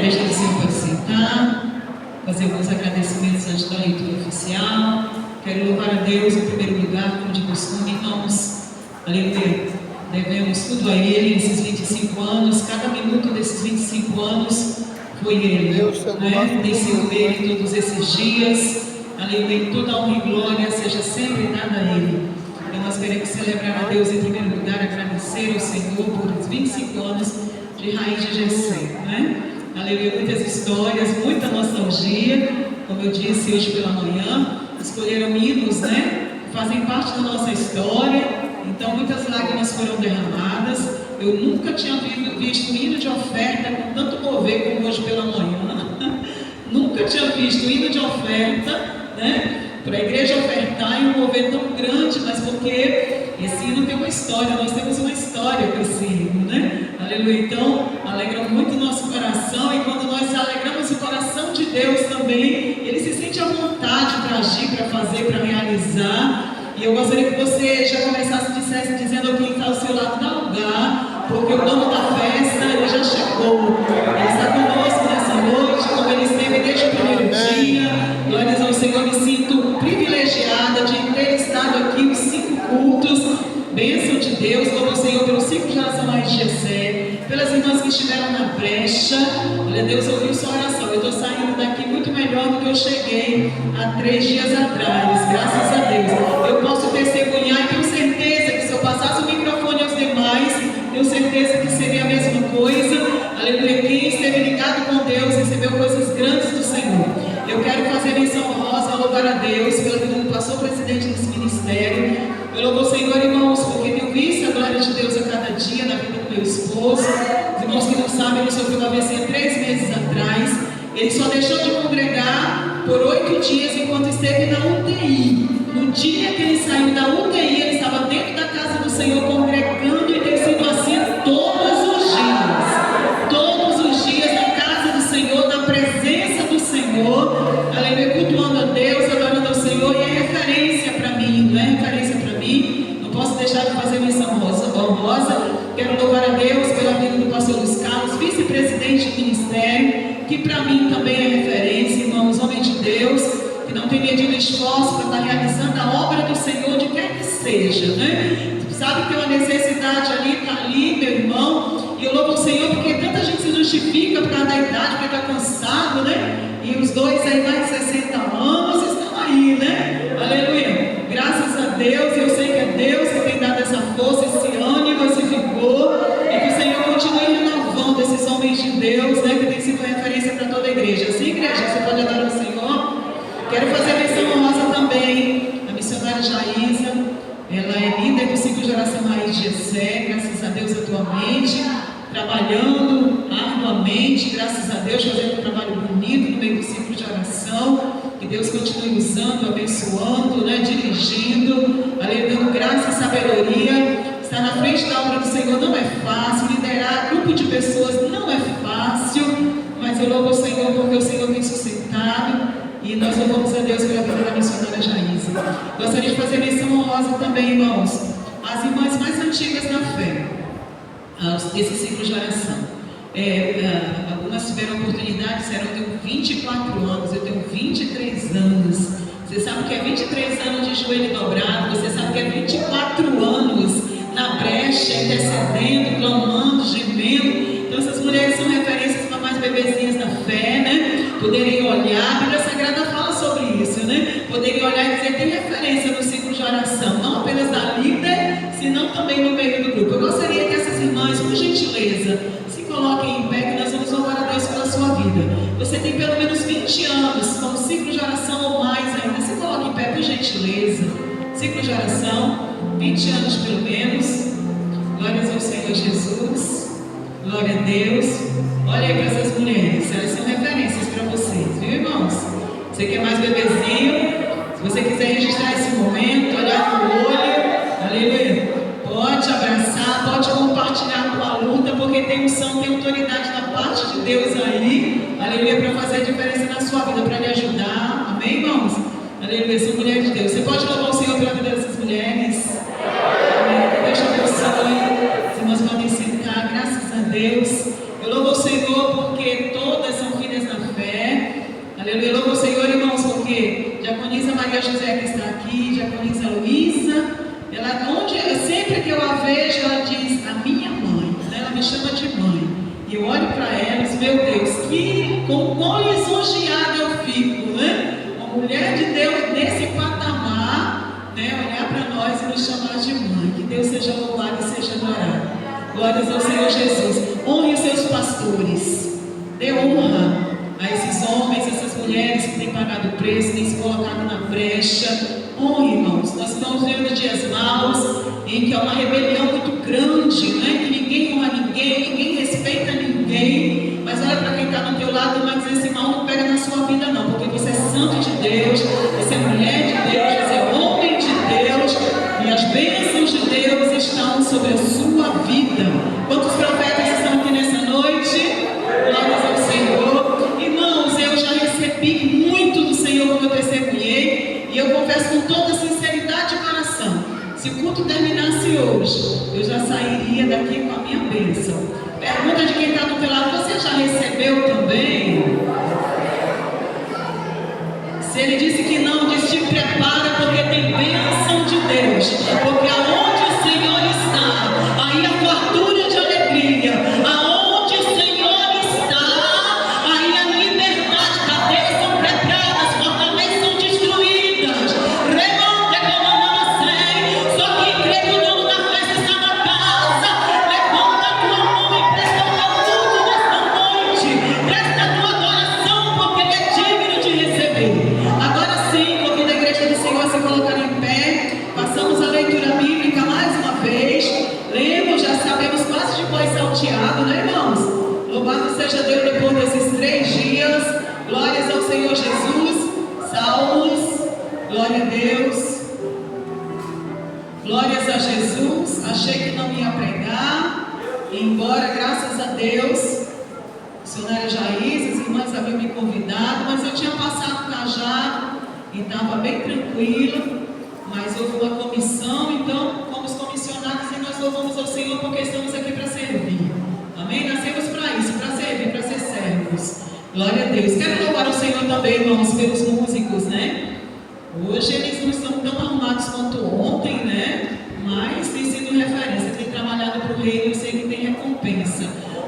igreja do Senhor pode sentar, fazer alguns agradecimentos antes da leitura oficial. Quero louvar a Deus em primeiro lugar, como de costume, irmãos. Aleluia. Devemos tudo a Ele nesses 25 anos. Cada minuto desses 25 anos foi Ele, né? Tem sido Ele todos esses dias. Aleluia. Toda a honra e glória seja sempre dada a Ele. Então nós queremos celebrar a Deus em primeiro lugar, agradecer ao Senhor por os 25 anos de Raiz de Jessé, né? Aleluia. Muitas histórias, muita nostalgia. Como eu disse hoje pela manhã, escolheram hinos, né? Fazem parte da nossa história. Então muitas lágrimas foram derramadas. Eu nunca tinha visto hino de oferta com tanto mover como hoje pela manhã. Nunca tinha visto hino de oferta, né? Para a igreja ofertar e um mover tão grande, mas porque esse hino tem uma história, nós temos uma história com esse hino, né? Aleluia. Então, alegra muito o nosso coração, e quando nós alegramos o coração de Deus também, Ele se sente à vontade para agir, para fazer, para realizar. E eu gostaria que você já começasse dizendo a quem está ao seu lado: dá lugar, porque o dono da festa, Ele já chegou. Ele está conosco nessa noite, como Ele esteve desde o primeiro dia. Glórias ao Senhor. Me sinto privilegiada de ter estado aqui os 5 cultos. Bênção de Deus. Louvo ao Senhor pelos 5 gerações mais de Jessé, pelas irmãs que estiveram na brecha. Olha, Deus ouviu sua oração. Eu estou saindo daqui muito melhor do que eu cheguei há 3 dias atrás, graças a Deus. Eu posso testemunhar e tenho certeza que se eu passasse o microfone aos demais, tenho certeza que seria a mesma coisa. Aleluia. Quem esteve ligado com Deus recebeu coisas grandes do Senhor. Eu quero fazer menção honrosa, louvar a Deus pela vida do pastor presidente desse ministério. Eu louvo o Senhor, irmãos, porque tenho visto a glória de Deus a cada dia na vida do meu esposo. Os irmãos que não sabem, ele sofreu uma AVC há 3 meses atrás. Ele só deixou de congregar por 8 dias enquanto esteve na UTI. No dia que ele saiu da UTI, ele estava dentro da casa do Senhor congregando, e tem sido assim todos os dias. Todos os dias na casa do Senhor, na presença do Senhor. Aleluia, cultuando a Deus, adorando ao Senhor, e é referência para mim, não é referência para mim. Não posso deixar de fazer menção honrosa. Quero louvar a Deus pela vida do pastor Luiz Carlos, vice-presidente do ministério, que para mim também é referência, irmãos, homem de Deus, que não tem medido esforço para estar realizando a obra do Senhor, de quer que seja, né? Sabe que tem uma necessidade ali, está ali, meu irmão, e eu louvo o Senhor porque tanta gente se justifica por causa da idade, porque está cansado, né? E os dois aí mais de 60 anos estão aí, né? Aleluia. Graças a Deus, eu sei que é Deus que tem dado essa força, esse ânimo, esse vigor, e que o Senhor continue renovando esses homens de Deus, né? Que tem sido referência para toda a igreja. Sim, igreja, você pode adorar o Senhor. Quero fazer menção honrosa também a missionária Jaísa. Ela é líder do 5 geração Raiz de Jessé, graças a Deus atualmente, trabalhando arduamente, graças a Deus, fazendo um trabalho bonito no meio do ciclo de oração. Que Deus continue usando, abençoando, né, dirigindo, dando graça e sabedoria. Estar na frente da obra do Senhor não é fácil, liderar grupo de pessoas não é fácil, mas eu louvo o Senhor porque o Senhor tem sustentado. E nós louvamos a Deus pela vida da missionária Jaísa. Gostaria de fazer menção honrosa também, irmãos, as irmãs mais antigas na fé, desse ciclo de oração. Algumas tiveram oportunidade, disseram: eu tenho 24 anos, eu tenho 23 anos. Você sabe o que é 23 anos de joelho dobrado? Você sabe o que é 24 anos na brecha, intercedendo, clamando, gemendo? Então essas mulheres são referências para mais bebezinhas da fé, né? Poderem olhar, a Bíblia Sagrada fala sobre isso, né? Poderem olhar e dizer: tem referência no ciclo de oração, não apenas da líder, senão também no meio do grupo. Eu gostaria que essas irmãs, por gentileza, se coloquem em pé, que nós vamos louvar a Deus pela sua vida. Você tem pelo menos 20 anos como ciclo de oração ou mais ainda. Se coloque em pé, por gentileza. Ciclo de oração, 20 anos pelo menos. Glórias ao Senhor Jesus. Glória a Deus. Olha aí para essas mulheres, elas são referências para vocês, viu, irmãos? Você que é mais bebezinho, se você quiser registrar esse momento, olhar no olho, aleluia, pode abraçar, pode compartilhar com a luta, porque tem unção, tem autoridade da parte de Deus aí, aleluia, para fazer a diferença na sua vida, para lhe ajudar, amém, irmãos? Aleluia, são mulheres de Deus. Você pode louvar o Senhor pela vida dessas mulheres? Amém. Deus te abençoe. Os irmãos podem sentar, graças a Deus. Eu louvo o Senhor porque todas vejo, ela diz, a minha mãe, ela me chama de mãe. E eu olho para ela e digo, meu Deus, com quão lisonjeada eu fico, né? Uma mulher de Deus nesse patamar, né? Olhar para nós e nos chamar de mãe. Que Deus seja louvado e seja adorado. Glórias ao Senhor Jesus. Honre os seus pastores. Dê honra a esses homens, essas mulheres que têm pagado o preço, têm se colocado na brecha. Honre, irmãos. Nós estamos vivendo dias maus, em que há uma rebelião muito grande, né? Que ninguém honra ninguém, ninguém respeita ninguém. Mas olha para quem está do teu lado e vai dizer: esse mal não pega na sua vida não, porque você é santo de Deus, você é mulher de Deus, você é homem de Deus, e as bênçãos de Deus estão sobre a sua vida. Quantos profetas estão aqui nessa noite? Glórias ao Senhor. Irmãos, eu já recebi muito do Senhor como eu testemunhei, e eu confesso com toda sinceridade de coração, se o culto terminasse hoje, eu já sairia daqui com a minha bênção. Pergunta de quem está do teu lado: você já recebeu também? Se ele disse que não, diz: te prepara, porque tem bênção de Deus. Porque aonde o Senhor está, aí a fartura de alegria. Aonde o Senhor está, aí a liberdade. Cadeias são quebradas, fortalezas são destruídas. Remonte como não sei, só que crê que o nome da festa está na casa. Levanta a tua mão e presta o teu culto nesta noite. Presta a tua adoração, porque ele é digno de receber. Agora sim, convido a igreja do Senhor a se colocar em pé. Passamos a leitura bíblica mais uma vez. Lemos, já sabemos quase de pós salteado, né, irmãos? Louvado seja Deus depois desses 3 dias. Glórias ao Senhor Jesus. Salmos. Glória a Deus. Glórias a Jesus. Achei que não ia pregar, embora, graças a Deus, a missionária Jaís, as irmãs haviam me convidado, mas eu tinha passado o cajado e estava bem tranquilo. Mas houve uma comissão, então fomos comissionados e nós louvamos ao Senhor porque estamos aqui para servir. Amém? Nascemos para isso, para servir, para ser servos. Glória a Deus. Quero louvar o Senhor também, irmãos, pelos músicos, né? Hoje eles não estão tão arrumados quanto ontem, né? Mas tem sido referência, tem trabalhado para o reino, eu sei que tem recompensa.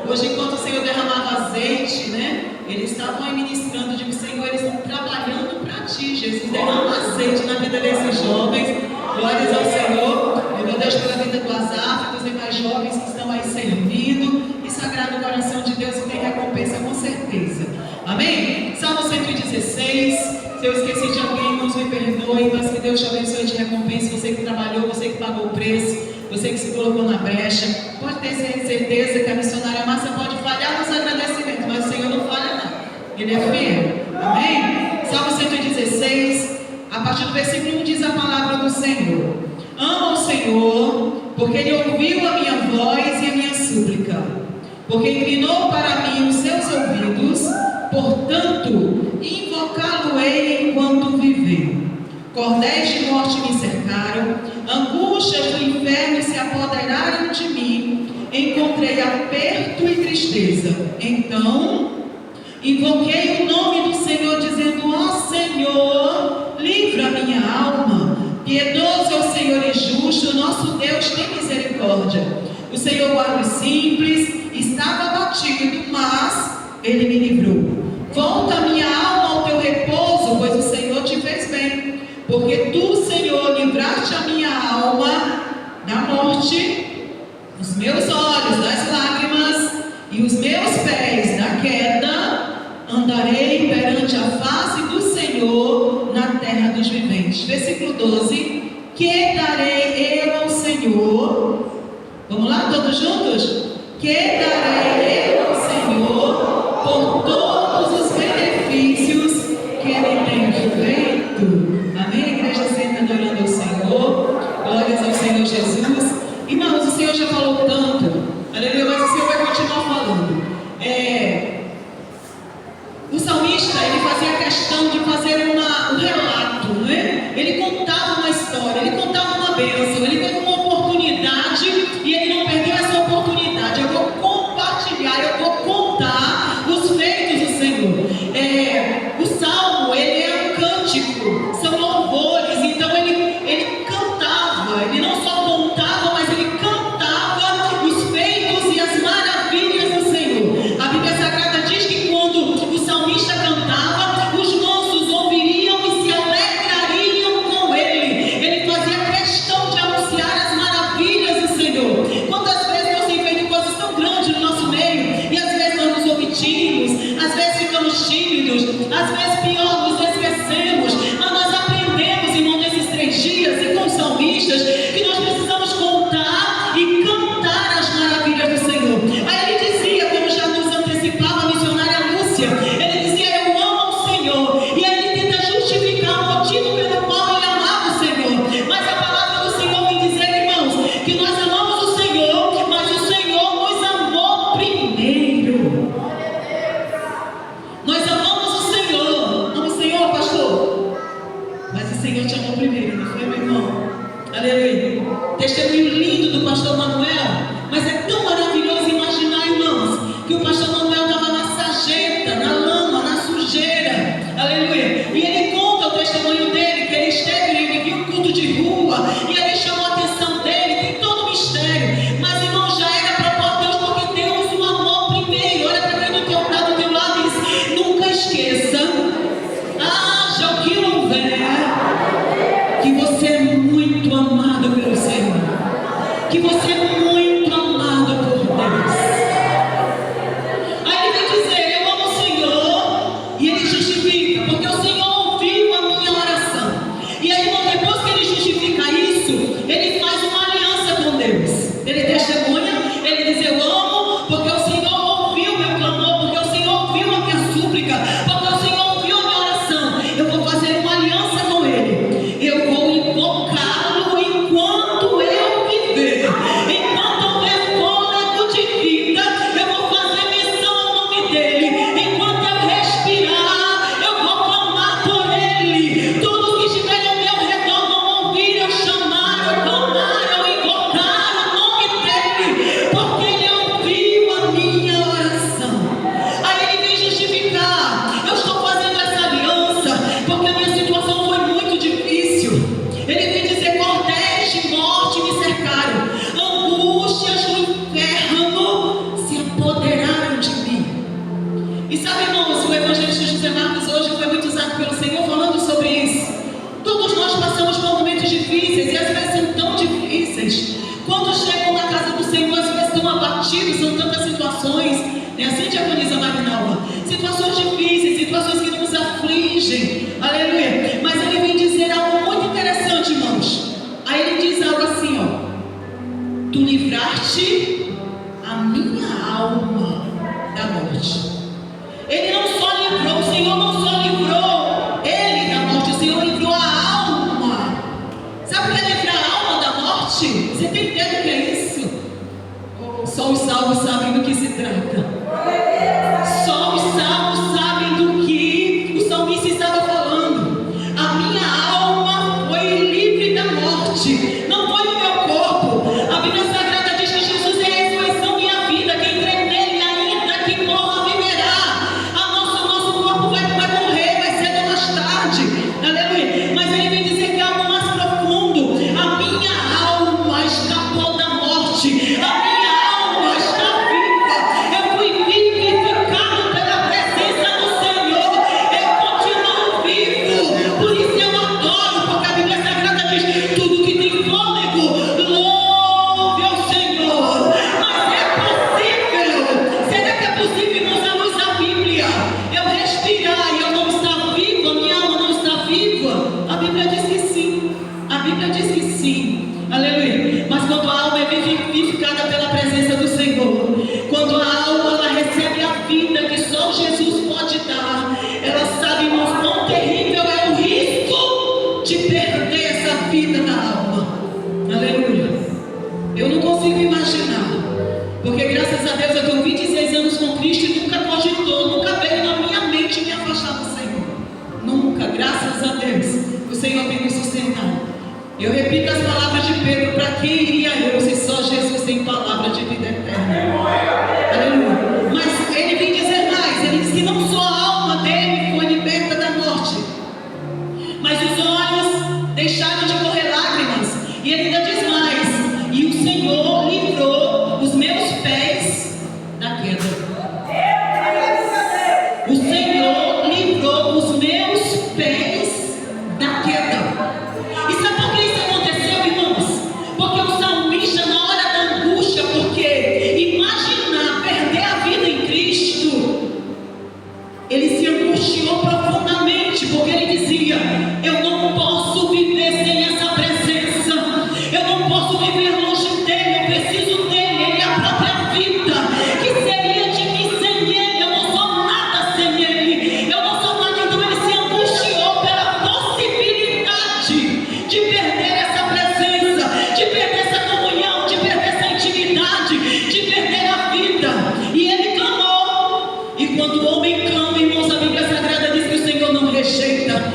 Hoje, enquanto o Senhor derramava azeite, né? Eles estavam aí ministrando, eu digo: Senhor, eles estão trabalhando para ti, Jesus. Derrama azeite na vida desses jovens. Glórias ao Senhor. Meu Deus, pela vida do Azaf, dos demais jovens que estão aí servindo. E sagrado coração de Deus, que tem recompensa com certeza. Amém? Salmo 116. Se eu esqueci de alguém, irmãos, me perdoe, mas que Deus te abençoe de recompensa. Você que trabalhou, você que pagou o preço, você que se colocou na brecha. Pode ter certeza que a missionária Márcia pode falhar nos agradecimentos, mas o Senhor não falha não. Ele é fiel. Amém? Salmo 116, a partir do versículo 1 diz a palavra do Senhor: amo o Senhor, porque Ele ouviu a minha voz e a minha súplica, porque inclinou para mim os seus ouvidos, portanto, invocá-lo-ei enquanto viver. Cordéis de morte me cercaram, angústias do inferno se apoderaram de mim, encontrei aperto e tristeza. Então, invoquei o nome do Senhor, dizendo: ó Senhor, livra a minha alma. Piedoso é o Senhor e justo, nosso Deus tem misericórdia. O Senhor guarda os simples, estava abatido, mas Ele me livrou. Volta a minha alma ao teu repouso, pois o Senhor te fez bem. Porque tu, Senhor, livraste a minha alma da morte, os meus olhos das lágrimas e os meus pés da queda. Andarei perante a face do Senhor na terra dos viventes. Versículo 12: que darei eu ao Senhor? Vamos lá, todos juntos? Que darei eu ao Senhor por todos os benefícios que Ele tem feito? Amém? A igreja sempre adorando ao Senhor. Glórias ao Senhor Jesus. Irmãos, o Senhor já falou tanto, aleluia, mas o Senhor vai continuar falando. O salmista, ele fazia questão de fazer um relato, não é? Ele contava uma história, ele contava uma bênção, ele teve uma oportunidade e ele não perdeu essa oportunidade. testemunho lindo do pastor Manuel, mas é tão maravilhoso imaginar, irmãos, que o pastor Manuel estava na sarjeta, na lama, na sujeira, aleluia, e ele conta o testemunho dele, que ele esteve, ele viu um culto de rua, e ele chamou a atenção dele, tem todo o mistério, mas irmão, já era propósito de Deus, porque Deus o amou primeiro. Olha para quem não tem tá do teu lado e diz, nunca esqueça, haja o que houver, que você é muito amado pelo Senhor, que você é muito amado por Deus. Aí ele vem dizer, eu amo o Senhor, e ele justifica, porque o Senhor ouviu a minha oração. E aí, irmão, depois que ele justifica isso, ele faz uma aliança com Deus. Ele testemunha, ele diz, eu amo, porque o Senhor ouviu meu clamor, porque o Senhor ouviu a minha súplica, porque o Senhor ouviu a minha oração. Eu vou fazer uma aliança com ele. Eu vou invocá-lo enquanto eu viver. Enquanto houver fôlego de vida, eu vou fazer menção ao nome dele. Enquanto eu respirar, eu vou clamar por ele. Todos que estiverem ao meu redor vão ouvir eu chamar, eu clamar, eu invocar o nome dele, porque ele ouviu a minha oração. Aí ele vem justificar, eu estou fazendo essa aliança porque a minha situação foi muito difícil. Ele vem dizer, cordéis de morte me cercaram, angústias do inferno se apoderaram de mim. E sabe, irmãos, o evangelista José Marcos hoje foi muito usado pelo Senhor falando sobre isso. Todos nós passamos por momentos difíceis, e às vezes são tão difíceis. Quando chegam na casa do Senhor, às vezes estão abatidos, são tantas situações, né? Assim diaconisa Marinalva, situações difíceis, situações que nos afligem, aleluia. Mas ele vem dizer algo muito interessante, irmãos. Aí ele diz algo assim, ó, tu livraste a minha alma da morte. Ele não só livrou, o Senhor não só livrou ele da morte, o Senhor livrou a alma. Sabe o que é livrar a alma da morte? Você tem ideia do que é isso? Só os salvos sabem do que se trata. Só os salvos sabem do que o salmista estava falando. A minha alma foi livre da morte, não foi o meu corpo. A Bíblia Sagrada diz que Jesus é a ressurreição e a vida. Quem crê nele, ainda que morra, viverá. Nosso corpo vai morrer, vai cedo ou mais tarde, aleluia. Mas ele vem dizer que é algo mais profundo. A minha alma escapou da morte, a minha alma está viva. Eu fui vivificado pela presença do Senhor, eu continuo vivo. Por isso eu adoro, porque a Bíblia Sagrada diz, tudo que tem fôlego, louve ao Senhor. Mas é possível, será que é possível, irmãos, à luz da Bíblia, eu respirar e eu não estar vivo, a minha alma não está viva? A Bíblia diz que sim, a Bíblia diz que sim, aleluia. Mas quando a alma é vivificada pela presença do Senhor, quando a alma ela recebe a vida que só Jesus pode dar, ela sabe, irmãos, quão terrível é o risco de perder essa vida na alma, aleluia. Eu não consigo imaginar, porque graças a Deus eu tenho 26 anos com Cristo e nunca cogitou, nunca veio na minha mente me afastar do Senhor. Nunca, graças a Deus, o Senhor vem me sustentar. Eu repito as palavras de Pedro, para quem iria eu se só Jesus tem palavra de vida eterna? Aleluia. Mas ele vem dizer mais, ele diz que não só a alma dele foi liberta da morte, mas os olhos deixaram de correr lágrimas, e ele ainda diz mais, e o Senhor livrou os meus pés da queda. O Senhor livrou os meus pés da queda. E sabe por que isso aconteceu, irmãos? Porque o salmista, na hora da angústia, porque imaginar perder a vida em Cristo, ele se angustiou profundamente, porque ele dizia, eu não posso viver sem essa presença, eu não posso viver longe dele, eu preciso dele, ele é a própria vida. Que seria de mim sem ele? Eu não sou nada sem ele, eu não sou nada. Então ele se angustiou pela possibilidade de perder essa presença, de perder essa comunhão, de perder essa intimidade, de perder a vida. E ele clamou, e quando o homem clama, irmãos, a Bíblia Sagrada diz que o Senhor não rejeita.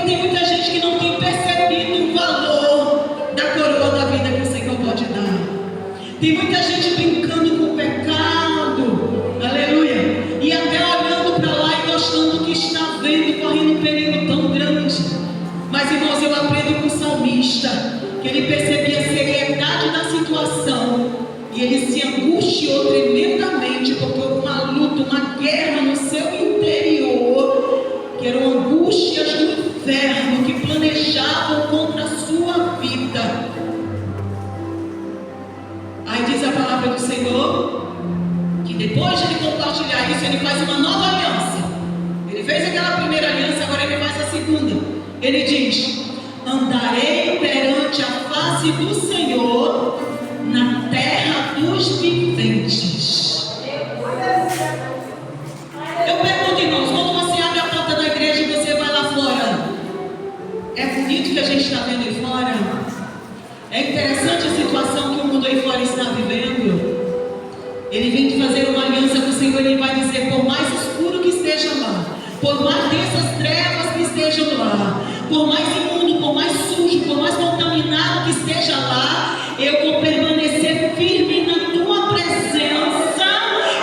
tem muita gente que não tem percebido o valor da coroa da vida que o Senhor pode dar. Tem muita gente brincando com o pecado, aleluia, e até olhando para lá e gostando do que está vendo, correndo um perigo tão grande. Mas, irmãos, eu aprendo com o salmista, que ele percebia a seriedade da situação e ele se angustiou tremendamente, porque houve uma luta, uma guerra no seu interior, que eram angústias do inferno que planejavam contra a sua vida. Aí diz a palavra do Senhor que depois de ele compartilhar isso, ele faz uma nova aliança. Ele fez aquela primeira aliança, agora ele faz a segunda. Ele diz: andarei perante a face do Senhor na terra dos viventes. Eu pergunto, irmãos, quando você abre a porta da igreja e você vai lá fora, é bonito que a gente está vendo aí fora? É interessante a situação que o mundo aí fora está vivendo. Ele vem fazer uma aliança com o Senhor, ele vai dizer: por mais escuro que esteja lá, por mais densas trevas que estejam lá, por mais imundo, por mais sujo, por mais contaminado que esteja lá, eu vou permanecer firme na tua presença,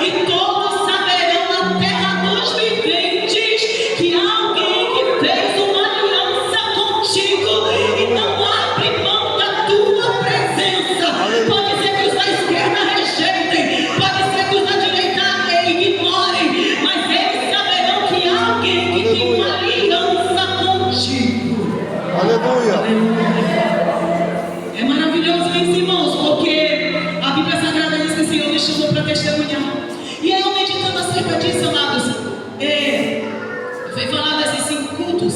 e todos saberão na terra dos viventes que há alguém que fez uma aliança contigo e não abre mão da tua presença. Pode ser que os da esquerda rejeitem, pode ser que os da direita ignorem, mas eles saberão que há alguém que tem uma aliança contigo. Aleluia. É maravilhoso isso, irmãos, porque a Bíblia Sagrada diz que o Senhor nos chamou para testemunhar. E aí eu meditando acerca disso, amados, foi falado esses 5 cultos,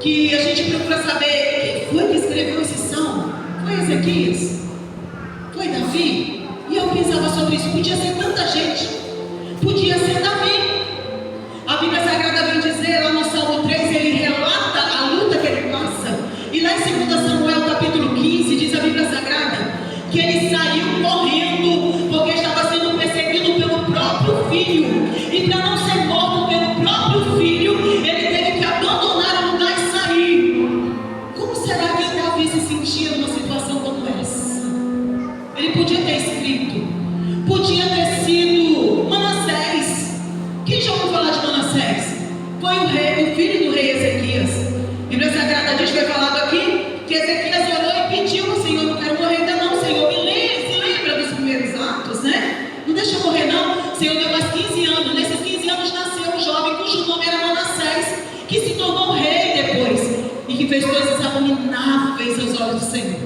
que a gente procura saber quem foi que escreveu esse salmo. Foi Ezequias? Foi Davi? E eu pensava sobre isso, podia ser tanta gente, podia ser Davi. A Bíblia Sagrada vem dizer lá no Salmo 3, ele relata a luta que ele passa. E lá em 2 Samuel capítulo 15, diz a Bíblia Sagrada que ele saiu correndo porque estava sendo perseguido pelo próprio filho. E para não ser morto pelo próprio filho, ele teve que abandonar o lugar e sair. Como será que Davi se sentia numa situação como essa? Ele podia ter escrito, podia ter sido Manassés. Quem já ouviu falar de Manassés? Foi o filho do rei Ezequias. A Bíblia Sagrada diz, foi falado aqui, que Ezequias orou e pediu: Senhor, não quero morrer ainda não, Senhor, se lembra dos primeiros atos, né? Não deixa eu morrer não. Senhor, deu mais 15 anos, nesses 15 anos nasceu um jovem cujo nome era Manassés, que se tornou rei depois, e que fez coisas abomináveis aos olhos do Senhor.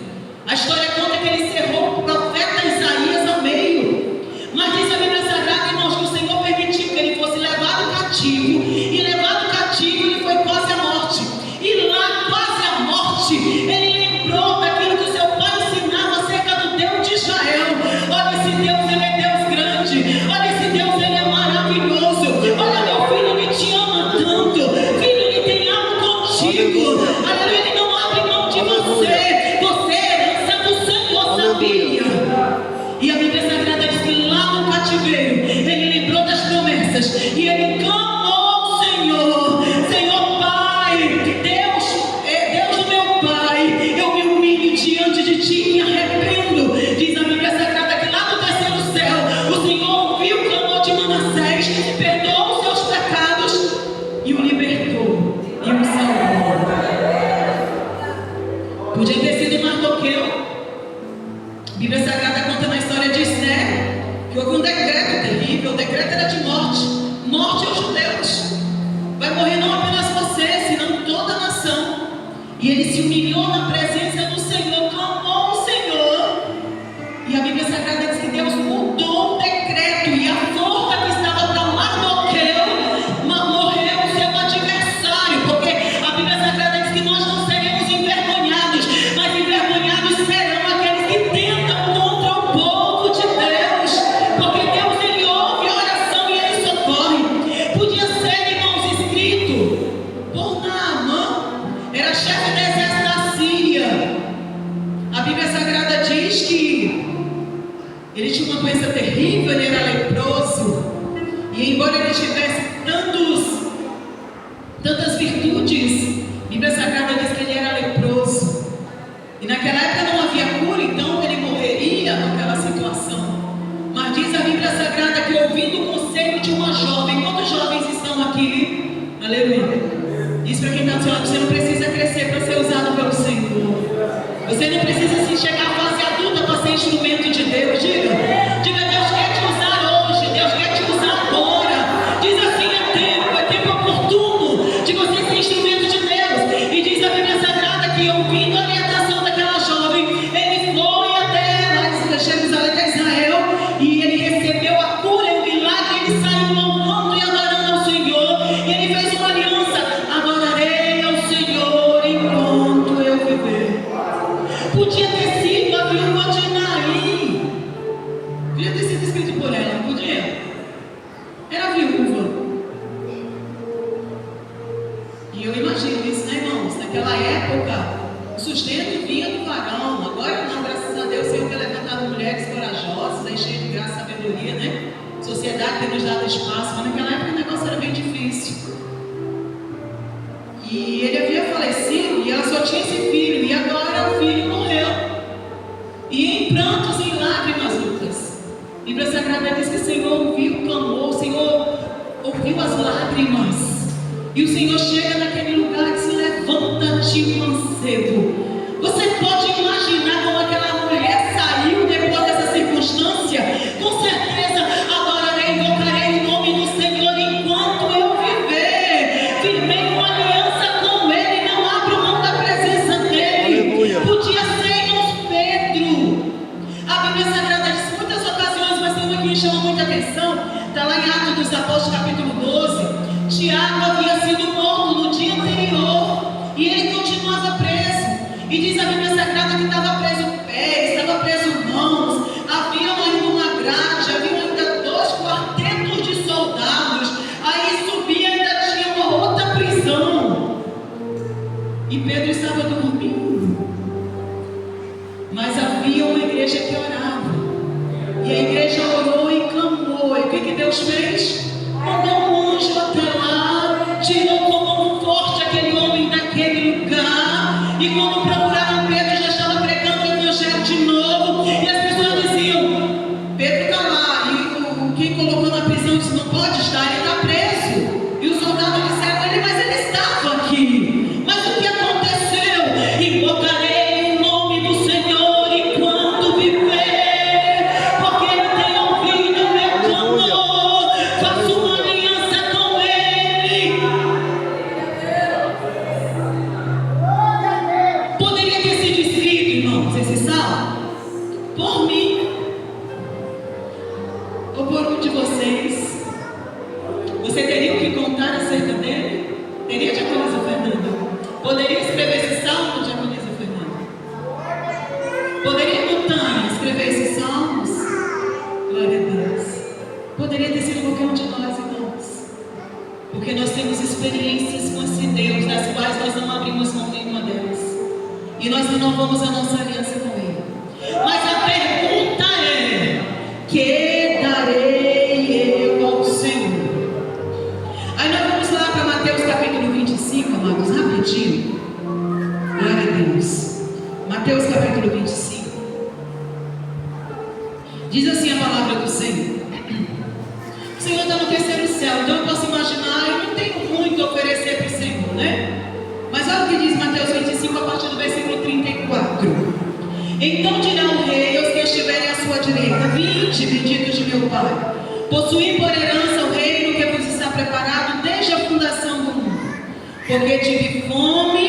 A história conta que ele cerrou o profeta Isaías ao meio. Mas diz a Bíblia Sagrada, irmãos, que o Senhor permitiu que ele fosse levado cativo, e levado cativo ele foi quase à morte. E lá, quase à morte, ele lembrou daquilo que o seu pai ensinava acerca do Deus de Israel. Olha, esse Deus, ele é Deus grande. Olha, esse Deus, ele é maravilhoso. Olha, meu filho, ele te ama tanto. Filho, ele tem algo contigo. Aleluia, ele não abre mão de você. Você é herança do Senhor, sabia? E a Bíblia Sagrada diz que lá no cativeiro, ele lembrou das promessas. E ele clamou ao Senhor: Senhor Pai, Deus do meu Pai, eu me humilho diante de ti e me arrependo. Diz a Bíblia Sagrada que lá no terceiro céu, o Senhor ouviu o clamor de Manassés, perdoou os seus pecados e o libertou e o salvou. Podia ter sido Mardoqueu. A Bíblia Sagrada conta na história de Esther que houve um decreto terrível. O decreto era de morte. Morte aos judeus. Vai morrer não apenas você, senão toda a nação. E ele se humilhou na presença do Senhor, clamou ao Senhor. E a Bíblia Sagrada diz que Deus mudou o decreto. E a forca que estava para Mardoqueu morreu seu adversário. Porque a Bíblia Sagrada diz que nós não seremos envergonhados, mas envergonhados serão aqueles que tentam contra o povo de Deus. Porque Deus, ele ouve a oração e ele socorre. Podia ser, irmãos, escrito por Naamã, era chefe do exército da Síria. A Bíblia Sagrada diz que ele tinha uma doença terrível, ele era leproso. E embora ele tivesse tantas virtudes, a Bíblia Sagrada Você não precisa se chegar à fase adulta para ser instrumento de Deus. Diga, Deus quer te usar hoje, Deus quer te usar agora. Diz assim, é tempo oportuno de você ser instrumento de Deus. E diz a Bíblia Sagrada que, ouvindo a orientação daquela jovem, ele foi até Jerusalém, até Israel, e ele recebeu a cura e o milagre. Ele saiu louvando e adorando ao Senhor, e ele fez uma aliança: adorarei ao Senhor enquanto eu viver. Podia ter sido a viúva de Naim, podia ter sido escrito por ela, não podia? Era viúva. E eu imagino isso, né, irmãos? Naquela época, o sustento vinha do varão. Agora não, graças a Deus, o Senhor tem levantado mulheres corajosas, aí cheias de graça e sabedoria, né? Sociedade tem nos dado espaço, mas naquela época o negócio era bem difícil. E ele havia falecido, e ela só tinha esse filho, e agora o filho morreu. E em prantos e em lágrimas, Lucas, a Bíblia Sagrada diz que o Senhor ouviu o clamor, o Senhor ouviu as lágrimas. E o Senhor chega naquele lugar e diz: levanta-te, mancebo. Você pode imaginar como aquela mulher saiu depois dessa circunstância? Com certeza, adorarei, invocarei o nome do Senhor enquanto eu viver. Firmei uma aliança com Ele, não abro mão da presença dEle. Aleluia. Podia ser, irmãos, Pedro. A Bíblia Sagrada diz muitas ocasiões, mas tem uma que me chama muita atenção. Está lá em Atos dos Apóstolos, capítulo 12. Tiago havia sido morto no dia anterior e ele continuava preso. E diz a Bíblia Sagrada que estava preso pés, estava preso mãos, havia ainda uma grade, havia ainda 2 quartetos de soldados. Aí subia e ainda tinha uma outra prisão. E Pedro estava dormindo. Mas havia uma igreja que orava. E a igreja orou e clamou. E o que Deus fez? Mandou um anjo até lá, tirou com mão forte aquele homem daquele lugar. E quando procuraram Pedro, já estava pregando o evangelho de novo. E as pessoas diziam: Pedro está lá. E quem colocou na prisão disse: não pode estar, ele está preso. E os soldados disseram: mas ele estava aqui. Mas o que aconteceu? Invocarei o nome do Senhor enquanto viver, porque ele tem ouvido o meu clamor. Faço uma aliança com Ele. Poderia ter sido escrito, irmãos, esse salmo por mim ou por um de vocês. Você teria o que contar acerca dele? Teria, diaconisa Fernanda? Poderia escrever esse salmo, diaconisa Fernanda? Poderia Montanha escrever esses salmos? Glória a Deus. Poderia ter sido qualquer um de nós, irmãos, porque nós temos experiências com esse Deus, das quais nós não abrimos mão nenhuma delas, e nós renovamos a nossa aliança com Ele. Mas a pergunta é: que darei eu ao Senhor? Aí nós vamos lá para Mateus capítulo 25, amados, rapidinho. Glória a Deus. Mateus capítulo 25. Diz assim a palavra do Senhor. O Senhor está no terceiro céu, então eu posso imaginar, eu não tenho muito a oferecer para o Senhor, né? Mas olha o que diz Mateus 25, a partir do versículo 34. Então dirá o rei aos que estiverem à sua direita: vinde, benditos de meu Pai, possuí por herança o reino que vos está preparado desde a fundação do mundo. Porque tive fome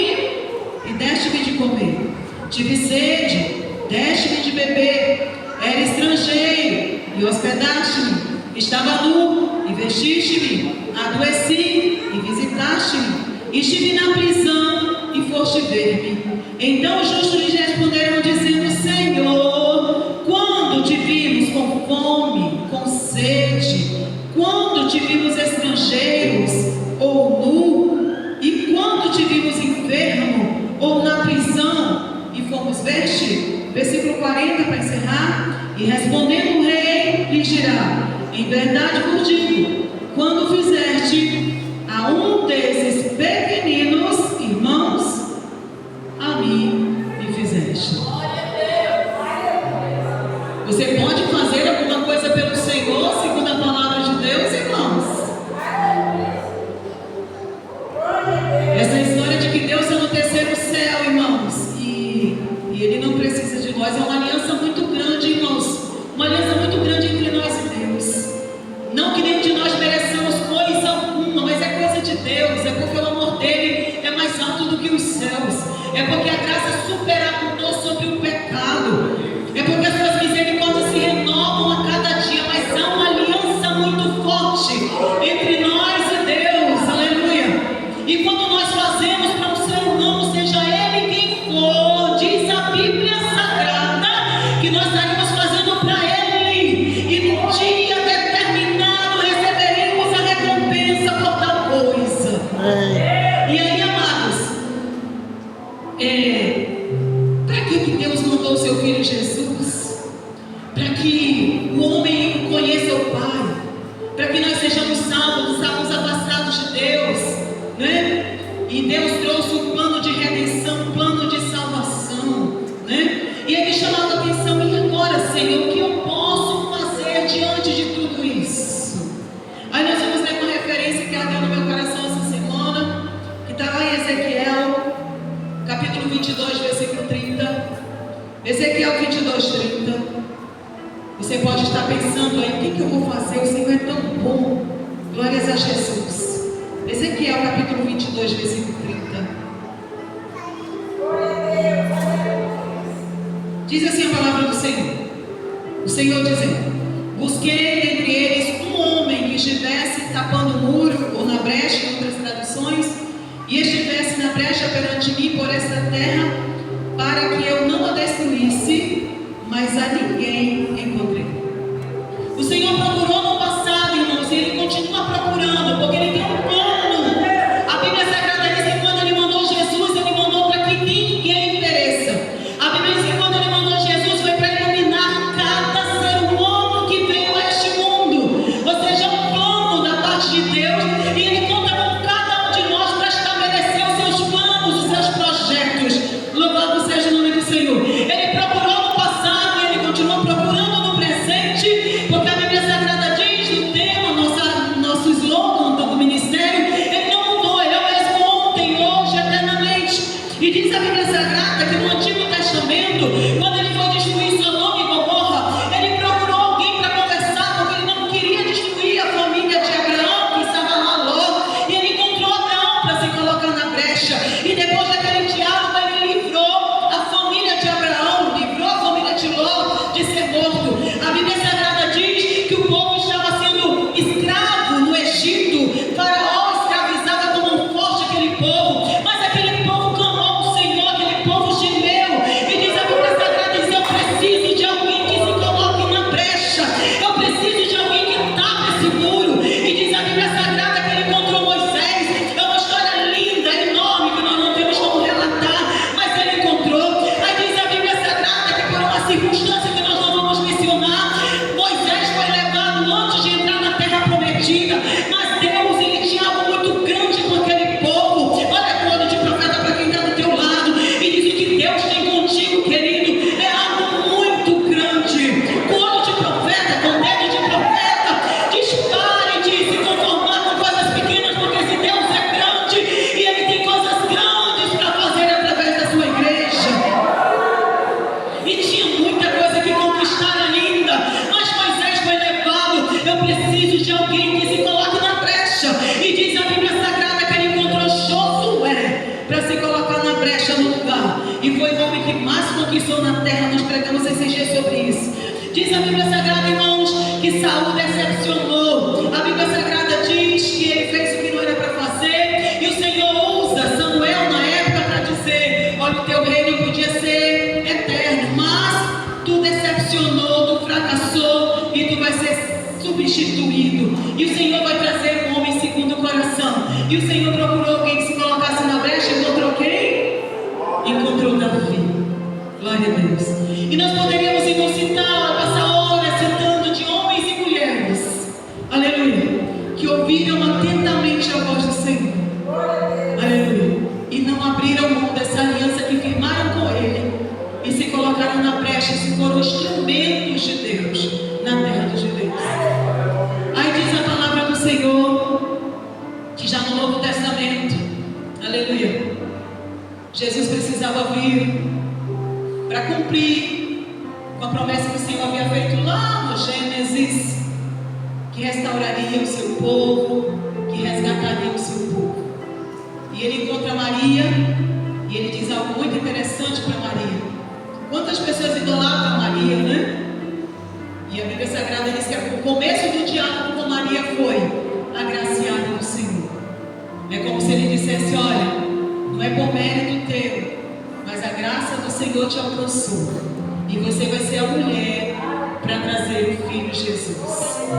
e deste-me de comer, tive sede, deste-me de beber, era estrangeiro e hospedaste-me, estava nu e vestiste-me, adoeci e visitaste-me, estive na prisão e foste ver-me. Então os justos lhes responderão dizendo: Senhor, quando te vimos com fome, com sede, quando te vimos estrangeiros ou nu, e quando te vimos enfermo ou na prisão e fomos ver-te? Versículo 40 para encerrar. E respondendo o rei lhes dirá: em verdade vos digo, quando fizeste a um desses pequeninos irmãos, a mim me fizeste. Você pode fazer alguma coisa pelo Senhor segundo a palavra de Deus, irmãos? Essa história de que Deus é no terceiro céu, irmãos, e Ele É porque a graça superabundou sobre o pecado. É porque as suas misericórdias se renovam a cada dia. Mas há uma aliança muito forte entre nós e Deus. Aleluia. E quando nós fazemos para um ser humano, seja ele quem for, diz a Bíblia Sagrada que nós estaremos fazendo para ele. E no dia determinado receberemos a recompensa por tal coisa. E aí, amados, para que Deus mandou o seu Filho Jesus? Para que o homem conheça o Pai, para que nós sejamos salvos, estávamos afastados de Deus, né? E Deus trouxe um plano de redenção, um plano de salvação, né? E ele chamava a atenção: e agora, Senhor, o que eu posso fazer diante de tudo isso? Aí nós vamos ler uma referência que ardeu no meu coração essa semana, que está lá em Ezequiel, capítulo 22, versículo 30. Ezequiel 22, 30. Você pode estar pensando aí: o que eu vou fazer? O Senhor é tão bom. Glórias a Jesus. Ezequiel capítulo 22, versículo 30. Diz assim a palavra do Senhor. O Senhor dizendo: busquei entre eles um homem que estivesse tapando o muro, ou na brecha, em outras traduções, e estivesse na brecha perante mim por esta terra, para que eu não a destruísse, mas a ninguém encontrei. O Senhor procurou no passado, irmãos, e Ele continua procurando, porque Ele tem um plano. A Bíblia Sagrada diz que quando Ele mandou Jesus, Ele mandou para que ninguém pereça. A Bíblia diz que quando Ele mandou Jesus, foi para iluminar cada ser humano que veio a este mundo. Ou seja, um plano da parte de Deus, e Ele conta com cada um de nós para estabelecer os seus planos, os seus projetos. Louvado seja o nome do Senhor. Ele procurou no passado e Ele continua procurando no presente, porque a Bíblia Sagrada diz no tema, nosso slogan do ministério: Ele não mudou, Ele é o mesmo ontem, hoje, eternamente. E diz a Bíblia Sagrada que no Antigo Testamento, quando Ele foi destruir Sodoma e Gomorra, Ele procurou alguém para conversar, porque Ele não queria destruir a família de Abraão, que estava lá, Ló, e Ele encontrou Abraão para se colocar na brecha. E depois daquele diálogo, Ele livrou a família de Abraão, livrou a família de Ló de ser morto. A Bíblia Sagrada diz que o povo estava sendo escravo no Egito. Faraó escravizava com mão forte aquele povo, mas aquele povo clamou ao Senhor, aquele povo gemeu. E diz a Bíblia Sagrada: diz, eu preciso de alguém que se coloque na brecha, eu preciso de alguém que tape esse muro. E diz a Bíblia Sagrada que Ele encontrou Moisés. É uma história linda, enorme, que nós não temos como relatar, mas Ele encontrou. Aí diz a Bíblia Sagrada que por uma circunstância que nós não vamos mencionar, Moisés foi levado antes de entrar na terra prometida. Mas Deus, Ele tinha algo muito grande com aquele povo. Olha a cor de profeta para quem está do teu lado e diz: o que Deus tem contigo, querido, é algo muito grande. Com olho de profeta, com dedo de profeta, dispare de se conformar com coisas pequenas, porque esse Deus é grande e Ele tem coisas grandes para fazer através da sua igreja. E tinha muita coisa que conquistar ainda, mas Moisés foi levado. Eu preciso de alguém que se coloque na brecha. E diz a Bíblia Sagrada que ele encontrou Josué para se colocar na brecha no lugar. E foi o homem que mais conquistou na terra. Nós pregamos esses dias sobre isso. Diz a Bíblia Sagrada, irmãos, que Saul decepcionou. A Bíblia Sagrada diz que ele fez o que não era para fazer. E o Senhor usa Samuel na época para dizer: olha, o teu reino podia ser eterno, mas tu decepcionou, tu fracassou e tu vai ser substituído. E o Senhor vai trazer um homem segundo o coração. E o Senhor procurou alguém que se colocasse na brecha. Encontrou quem? Encontrou Davi. Glória a Deus. E nós poderíamos, irmão, citar, passar horas citando de homens e mulheres, aleluia, que ouviram atentamente a voz do Senhor, aleluia, e não abriram mão dessa aliança, que firmaram com Ele e se colocaram na brecha, e se foram instrumentos de Deus na terra dos judeus. Aí diz a palavra do Senhor que já no Novo Testamento, aleluia, Jesus precisava vir para cumprir com a promessa que o Senhor havia feito lá no Gênesis, que restauraria o seu povo, que resgataria o seu povo. E ele encontra Maria, E ele diz algo muito interessante para Maria. Quantas pessoas idolatram Maria, né? E a Bíblia Sagrada diz que o começo do diálogo com Maria foi agraciada do Senhor. É como se ele dissesse: olha, não é por mérito teu, mas a graça do Senhor te alcançou. E você vai ser a mulher para trazer o Filho Jesus.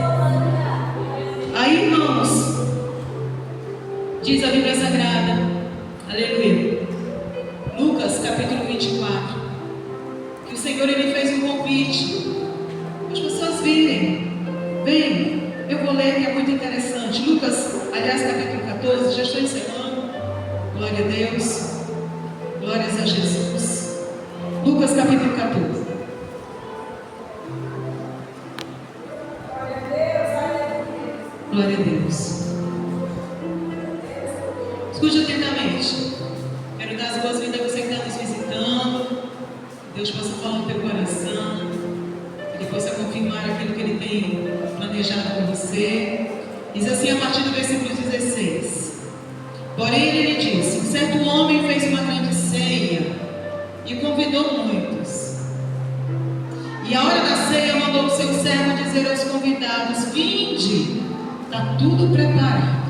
Aí, irmãos, diz a Bíblia Sagrada, aleluia, Lucas capítulo 24, que o Senhor ele fez um convite para as pessoas virem. Vem, eu vou ler que é muito interessante. Lucas, aliás, capítulo 14, já estou encerrando. Glória a Deus, glórias a Jesus. Lucas capítulo 14. Glória a Deus. Escute atentamente. Quero dar as boas-vindas a você que está nos visitando. Deus possa falar no teu coração. Ele possa confirmar aquilo que Ele tem planejado com você. Diz assim a partir do versículo 16. Porém ele disse: um certo homem fez uma grande ceia e convidou muitos. E a hora da ceia mandou o seu servo dizer aos convidados: vinde, está tudo preparado.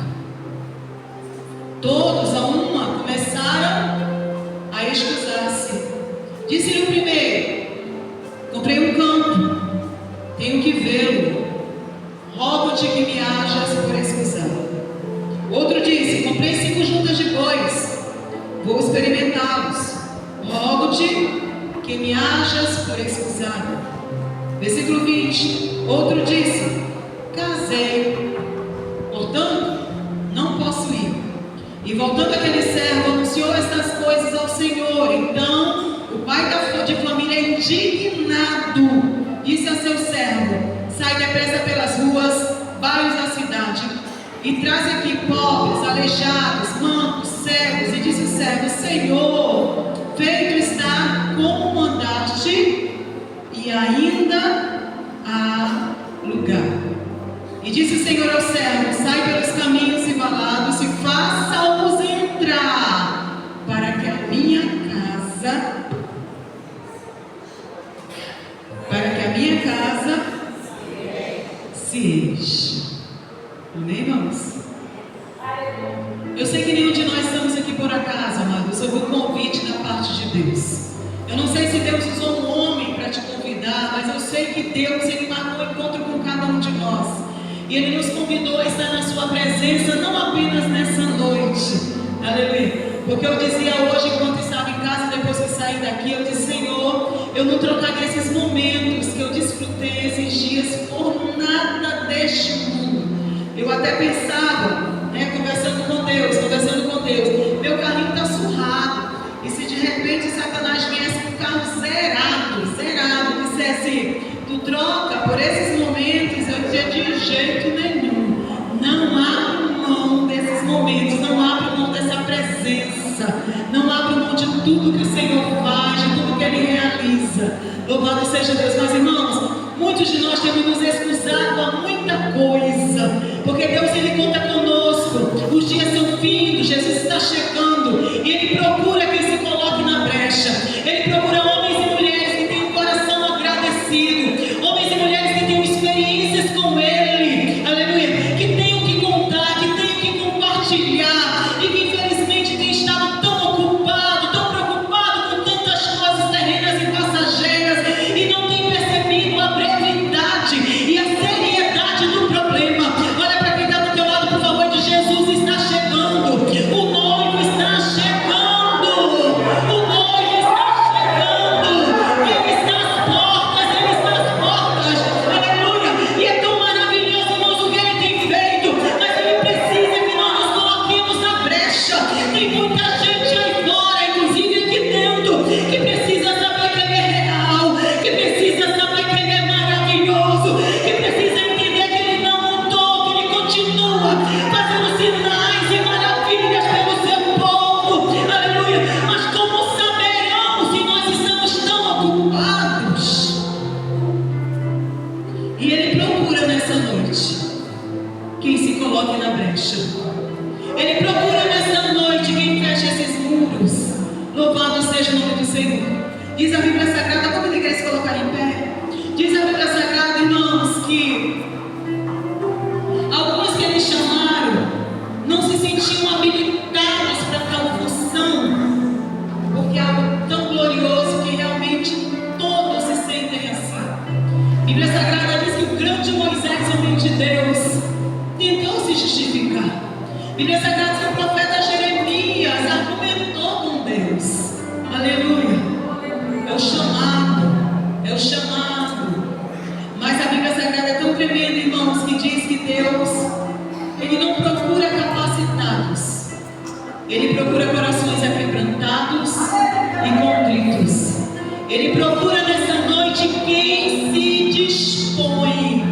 Todos a uma começaram a escusar-se. Disse-lhe o primeiro: comprei um campo, tenho que vê-lo, rogo-te que me hajas por escusado. Outro disse: comprei 5 juntas de bois, vou experimentá-los, rogo-te que me hajas por escusado. Versículo 20. Outro disse: casei, portanto não posso ir. E voltando aquele servo, anunciou estas coisas ao Senhor. Então o pai de família, indignado, disse a seu servo: sai depressa pelas ruas, bairros da cidade, e traz aqui pobres, aleijados, mancos, cegos. E disse o servo: Senhor, feito está como mandaste, e ainda há lugar. E disse o Senhor ao servo: sai pelos caminhos e valados e faça-os entrar, para que a minha casa se enche. Amém, irmãos? Eu sei que nenhum de nós estamos aqui por acaso, amados. Houve um convite da parte de Deus. Eu não sei se Deus usou um homem para te convidar, mas eu sei que Deus, Ele marcou um encontro com cada um de nós. E Ele nos convidou a estar na Sua presença, não apenas nessa noite. Aleluia. Porque eu dizia hoje, enquanto estava em casa, depois que saí daqui, eu disse: Senhor, eu não trocaria esses momentos que eu desfrutei esses dias por nada deste mundo. Eu até pensava, conversando com Deus, meu carrinho está surrado. E se de repente Satanás viesse com o carro zerado, dissesse: tu troca por esses momentos, eu dizia: de jeito nenhum. Não abro mão desses momentos, não abro mão dessa presença, não abro mão de tudo que o Senhor faz, de tudo que Ele realiza. Louvado seja Deus. Mas irmãos, muitos de nós temos nos excusado a muita coisa, porque Deus, Ele conta conosco. Os dias são findos, Jesus está chegando, e Ele procura quem se coloque na brecha. Ele procura homens e mulheres que têm um coração agradecido, homens e mulheres que tenham experiências com Ele, aleluia, que tenham que contar, que tenham que compartilhar, e que infelizmente têm estado tão ocupado, tão preocupado com tantas coisas terrenas e passageiras, e não têm percebido a brevidade e a seriedade do problema. Olha para quem está do teu lado, por favor, de Jesus está chegando, o noivo está chegando. Senhor. Diz a Bíblia Sagrada, como a igreja se colocar em pé. Diz a Bíblia Sagrada, irmãos, que alguns que eles chamaram não se sentiam habilitados para tal função, porque é algo tão glorioso que realmente todos se sentem assim. A Bíblia Sagrada diz que o grande Moisés, homem de Deus, tentou se justificar. A Bíblia Sagrada diz que o profeta Jeremias argumentou com Deus. Aleluia. É o chamado. É o chamado. Mas a Bíblia Sagrada é tão tremenda, irmãos, que diz que Deus, Ele não procura capacitados. Ele procura corações aquebrantados e contritos. Ele procura nessa noite quem se dispõe.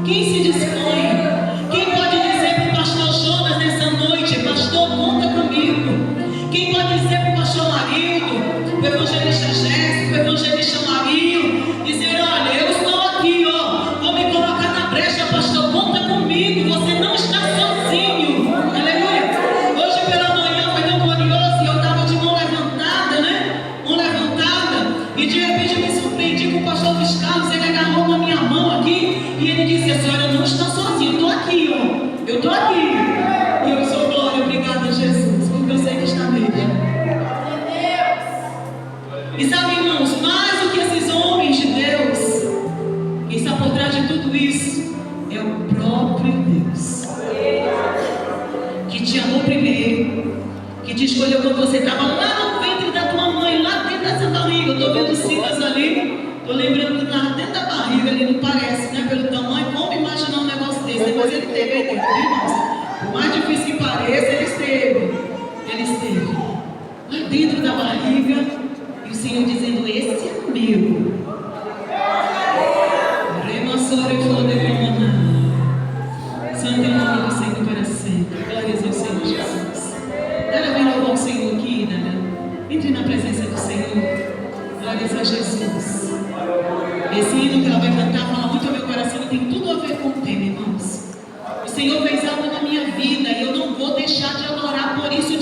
Quem se dispõe? Quem pode dizer para o pastor Jonas nessa noite: pastor, conta comigo? Quem pode dizer para o pastor Marildo, o evangelista Jéssica, o evangelista Marinho, dizer: olha, eu estou aqui, ó, vou me colocar na brecha, pastor, conta comigo, você não está sozinho. Aleluia. Hoje pela manhã foi tão glorioso e eu estava de mão levantada, né? Mão levantada, e de repente eu me surpreendi com o pastor Luiz Carlos. Ele agarrou na minha mão aqui e ele disse: a senhora não está sozinha, eu estou aqui, ó, eu estou aqui. E eu sou glória, obrigada, Jesus, porque eu sei que está nele. E sabe, irmãos, mais do que esses homens de Deus, quem está por trás de tudo isso é o próprio Deus, que te amou primeiro, que te escolheu quando você estava lá no ventre da tua mãe, lá dentro dessa barriga. Eu estou vendo Silas ali, estou lembrando que estava dentro da barriga ali, não parece, né? Pelo tamanho, como imaginar um negócio desse? Depois ele teve aí dentro, irmãos. Por mais difícil que pareça, ele esteve lá dentro da barriga. E o Senhor dizendo: esse é meu. Santo é o nome do Senhor para sempre. Glórias ao Senhor Jesus. Dara, vem louvar o Senhor aqui, Dara. Entre na presença do Senhor. Glórias a Jesus. Esse hino que ela vai cantar fala muito ao meu coração e tem tudo a ver com o tema, irmãos. O Senhor fez algo na minha vida e eu não vou deixar de adorar por isso